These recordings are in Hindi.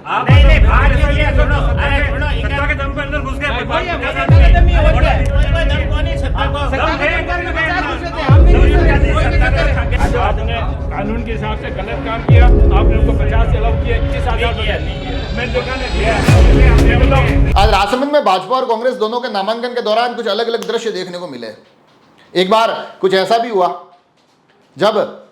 नहीं नहीं बात ये है, सुनो अरे सुनो सत्ता के दम पे अंदर घुस गए आपने कानून के हिसाब से गलत काम किया, आपने उनको 50 से अलाउ किया, 21,000 मैं देखा नहीं। आज राजसमंद में भाजपा और कांग्रेस दोनों के नामांकन के दौरान कुछ अलग अलग दृश्य देखने को मिले। एक बार कुछ ऐसा भी हुआ जब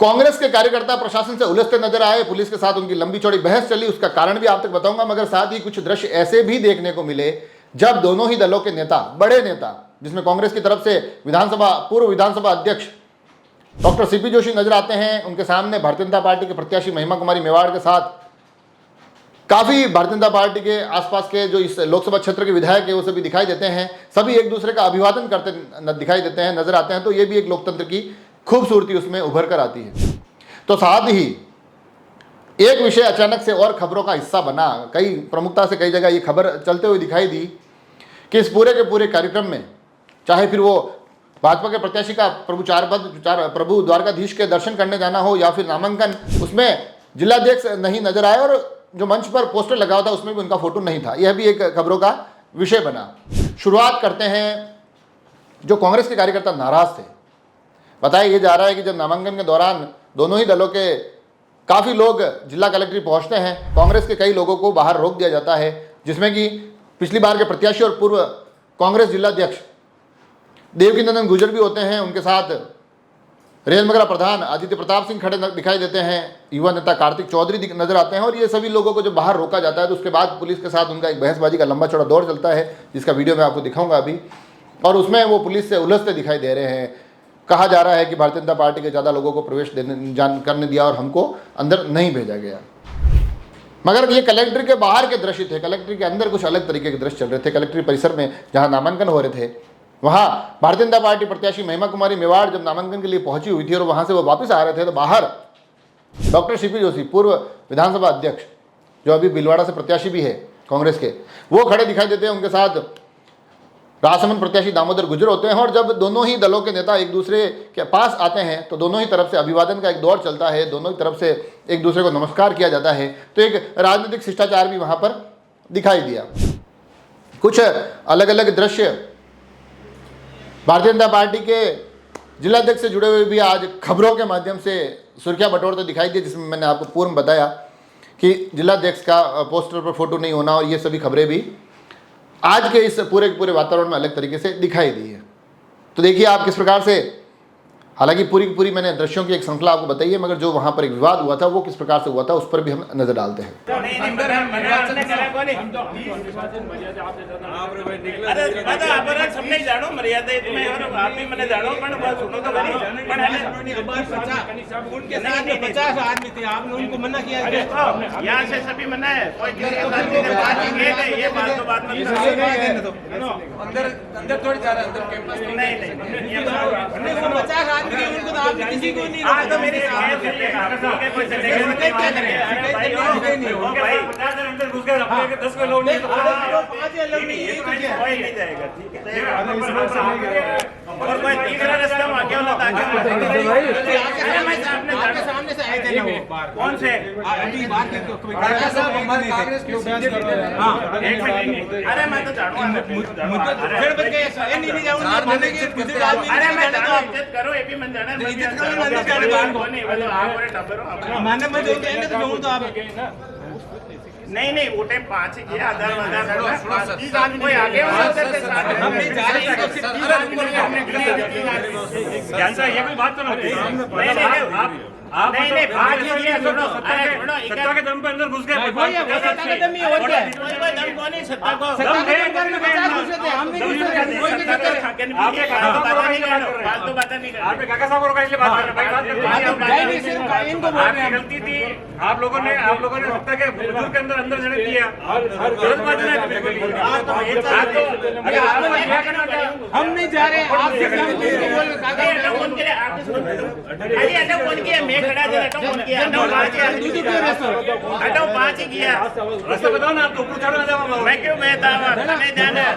कांग्रेस के कार्यकर्ता प्रशासन से उलझते नजर आए, पुलिस के साथ उनकी लंबी चौड़ी बहस चली, उसका कारण भी आप तक बताऊंगा, मगर साथ ही कुछ दृश्य ऐसे भी देखने को मिले जब दोनों ही दलों के नेता, बड़े नेता, जिसमें कांग्रेस की तरफ से पूर्व विधानसभा अध्यक्ष डॉक्टर सीपी जोशी नजर आते हैं, उनके सामने भारतीय जनता पार्टी के प्रत्याशी महिमा कुमारी मेवाड़ के साथ काफी भारतीय जनता पार्टी के आसपास के जो इस लोकसभा क्षेत्र के विधायक है वो सभी दिखाई देते हैं, सभी एक दूसरे का अभिवादन करते दिखाई देते हैं, नजर आते हैं। तो ये भी एक लोकतंत्र की खूबसूरती उसमें उभर कर आती है। तो साथ ही एक विषय अचानक से और खबरों का हिस्सा बना, कई प्रमुखता से कई जगह ये खबर चलते हुए दिखाई दी कि इस पूरे के पूरे कार्यक्रम में, चाहे फिर वो भाजपा के प्रत्याशी का प्रभु द्वारकाधीश के दर्शन करने जाना हो या फिर नामांकन, उसमें जिलाध्यक्ष नहीं नजर आए और जो मंच पर पोस्टर लगा हुआ था उसमें भी उनका फोटो नहीं था। यह भी एक खबरों का विषय बना। शुरुआत करते हैं, जो कांग्रेस के कार्यकर्ता नाराज थे, बताया ये जा रहा है कि जब नामांकन के दौरान दोनों ही दलों के काफी लोग जिला कलेक्ट्रेट पहुंचते हैं, कांग्रेस के कई लोगों को बाहर रोक दिया जाता है, जिसमें कि पिछली बार के प्रत्याशी और पूर्व कांग्रेस जिलाध्यक्ष देवकी नंदन गुर्जर भी होते हैं, उनके साथ रेलमगरा प्रधान आदित्य प्रताप सिंह खड़े दिखाई देते हैं, युवा नेता कार्तिक चौधरी नजर आते हैं। और ये सभी लोगों को जब बाहर रोका जाता है तो उसके बाद पुलिस के साथ उनका एक बहसबाजी का लंबा चौड़ा दौर चलता है, जिसका वीडियो मैं आपको दिखाऊंगा अभी। और उसमें वो पुलिस से उलझते दिखाई दे रहे हैं। कहा जा रहा है कि भारतीय जनता पार्टी के ज़्यादा लोगों को प्रवेश करने दिया और हमको अंदर नहीं भेजा गया। मगर ये कलेक्ट्री के बाहर के दृश्य थे, कलेक्ट्री के अंदर कुछ अलग तरीके के दृश्य चल रहे थे। कलेक्ट्री परिसर में जहाँ नामांकन हो रहे थे, वहाँ भारतीय जनता पार्टी प्रत्याशी महिमा कुमारी मेवाड़ जब नामांकन के लिए पहुंची हुई थी और वहाँ से वो वापस आ रहे थे, तो बाहर डॉक्टर सीपी जोशी, पूर्व विधानसभा अध्यक्ष, जो अभी भीलवाड़ा से प्रत्याशी भी है कांग्रेस के, वो खड़े दिखाई देते हैं। उनके साथ राजसमंद प्रत्याशी दामोदर गुर्जर होते हैं। और जब दोनों ही दलों के नेता एक दूसरे के पास आते हैं तो दोनों ही तरफ से अभिवादन का एक दौर चलता है, दोनों ही तरफ से एक दूसरे को नमस्कार किया जाता है। तो एक राजनीतिक शिष्टाचार भी वहाँ पर दिखाई दिया। कुछ अलग अलग दृश्य भारतीय जनता पार्टी के जिलाध्यक्ष से जुड़े हुए भी आज खबरों के माध्यम से सुर्खियां बटोरते दिखाई दी, जिसमें मैंने आपको पूर्व बताया कि जिलाध्यक्ष का पोस्टर पर फोटो नहीं होना और ये सभी खबरें भी आज के इस पूरे वातावरण में अलग तरीके से दिखाई दी है। तो देखिए आप किस प्रकार से, हालांकि पूरी मैंने दृश्यों की एक श्रृंखला आपको बताई है, मगर जो वहां पर एक विवाद हुआ था वो किस प्रकार से हुआ था उस पर भी हम नजर डालते हैं। उनको मना किया, यहाँ से सभी मना है, अंदर थोड़ी जा रहा है, किसी को नहीं रोका। तो मेरी अंदर घुस गए, 10 लोग नहीं जाएगा, ठीक है। और कोई तीसरा रास्ता आगे वाला सामने से आए थे ना, वो कौन से अरे मैं तो जानूंगा, अरे मैं करो ये भी मन जाना नहीं वो टाइम 5 ही किया, आधार कोई आगे ये कोई बात तो नहीं, आप नहीं बात ये है, सुनो अरे सुनो, सत्ता के दम पे अंदर घुस गए, गलती थी आप लोगों ने सत्ता के बुजुर्ग के अंदर जाने दिया, हम नहीं जा रहे, हटाओ 5 ही किया, रास्ता बताओ ना, आप तो ऊपर चढ़ो ना, मैं क्यों बहता हूँ? नहीं ध्यान है।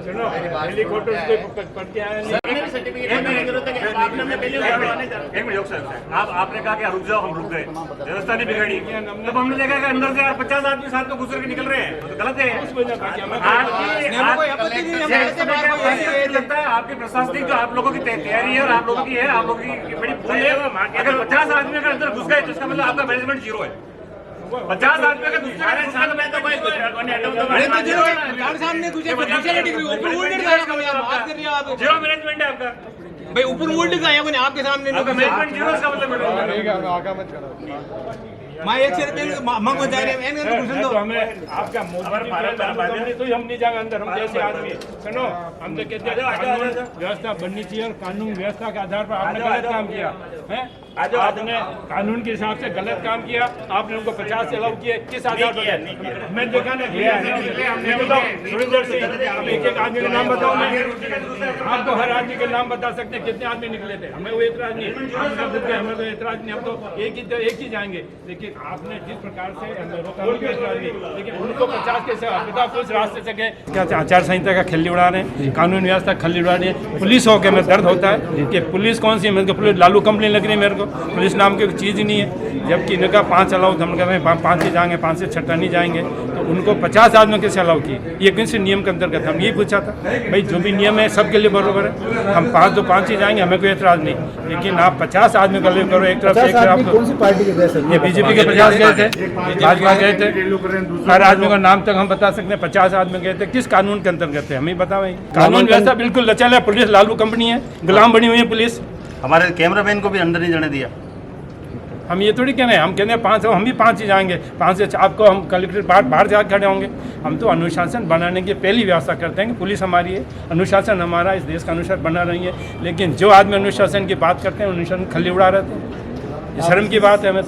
सुनो, हेलीकॉप्टर से पढ़ के आया नहीं। एक मिनट आपने कहा कि रुक जाओ, हम रुक गए, व्यवस्था नहीं बिगड़ी। तब हमने देखा कि अंदर से यार 50 आदमी साथ में घुस के निकल रहे हैं, तो गलत है। लगता है आपकी प्रशासनिक जो आप लोगों की तैयारी है और आप लोगों की है, आप लोगों की बड़ी भूल है। अगर 50 आदमी अगर अंदर घुस गए तो इसका मतलब आपका मैनेजमेंट जीरो है। 50 आदमी अगर दूसरे में तो कोई जीरो मैनेजमेंट है आपका भाई ऊपर उल्ट का आया आपके सामने आपका मैनेजमेंट जीरो इसका मतलब मैं एक से मंग बता रहे हैं तो हमें आपका मोदी तो हम नहीं जाएंगे अंदर। हम जैसे आदमी सुनो, हम तो कहते हैं व्यवस्था बननी चाहिए और कानून व्यवस्था के आधार पर आपने गलत काम किया है। आपने कानून के हिसाब से गलत काम किया। आपने उनको 50 से अलाउ किए, किस आधार पर? मैं देखा ना थोड़ी देर से एक एक आदमी का नाम बताओ। मैं आपको हर आदमी के नाम बता सकते हैं कितने आदमी निकले थे। हमें वो एतराज नहीं, हमें तो एतराज नहीं, हम तो एक ही जाएंगे। लेकिन आपने जिस प्रकार से रोका एतराज नहीं, लेकिन उनको 50 के बताओ कुछ रास्ते से गए क्या आचार संहिता का खिल्ली उड़ा रहे हैं, कानून व्यवस्था खिल्ली उड़ा रही है। पुलिस होकर मैं दर्द होता है कि पुलिस कौन सी है? मेरे को पुलिस लालू कंपनी लग रही है मेरे को। पुलिस नाम की चीज़ ही नहीं है। जबकि इनका 5 अलाउ, हम कह रहे हैं 5 ही जाएंगे, 5 से 6 नहीं जाएंगे। तो उनको 50 आदमी कैसे अलाउ किए? ये किन से नियम के अंतर्गत? हम यही पूछा था भाई, जो भी नियम है सबके लिए बराबर है। हम 5 तो 5 ही जाएंगे, हमें कोई एतराज़ नहीं। लेकिन आप 50 आदमी का ले करो एक तरफ से। कौन सी पार्टी के गए सर? ये बीजेपी के 50 गए थे, भाजपा गए थे। हर आदमी का नाम तक हम बता सकते हैं। 50 आदमी गए थे, किस कानून के अंतर्गत थे? हमें बताओ भाई। कानून व्यवस्था बिल्कुल लचल है। पुलिस लालू कंपनी है, गुलाम बनी हुई है पुलिस। हमारे कैमरामैन को भी अंदर नहीं जाने दिया। हम ये थोड़ी कह रहे हैं, हम कहते हैं 5 हम भी 5 ही जाएंगे। 5 से आपको हम कलेक्ट्रेट बाहर जाकर खड़े होंगे। हम तो अनुशासन बनाने की पहली व्यवस्था करते हैं कि पुलिस हमारी है, अनुशासन हमारा, इस देश का अनुशासन बना रही है। लेकिन जो आदमी अनुशासन की बात करते हैं, अनुशासन खल्ली उड़ा रहे थे। शर्म की बात है हमें।